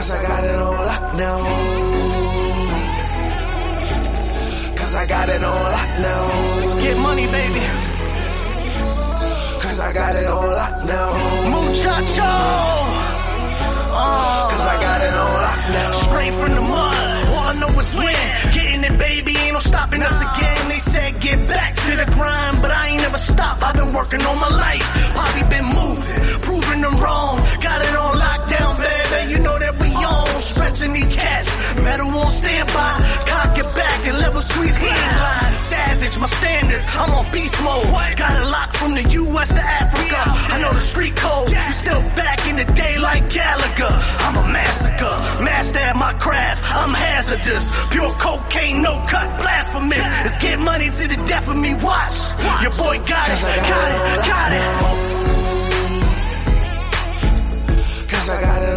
Cause I got it on lockdown. Cause I got it on lockdown. Let's get money, baby. Cause I got it on lockdown. Muchacho. Cause I got it on lockdown. Straight from the mud, all I know is win. Getting it, baby, ain't no stopping us again. They said get back to the grind, but I ain't never stopped. I've been working all my life, probably been moving, proving them wrong. Got it on lockdown, baby, you know that we on. Stretching these cats, metal on standby. Cock it back and level squeeze hand line. Savage, my standards, I'm on beast mode. Got it locked from the US to Africa. I know the street code, you still back in the day like Gallagher. I'm a massacre, master at my craft, I'm hazardous. Pure cocaine, no cut, blasphemous. Let's get money to the death of me, watch. Your boy got it, got it, got it. Cause I got it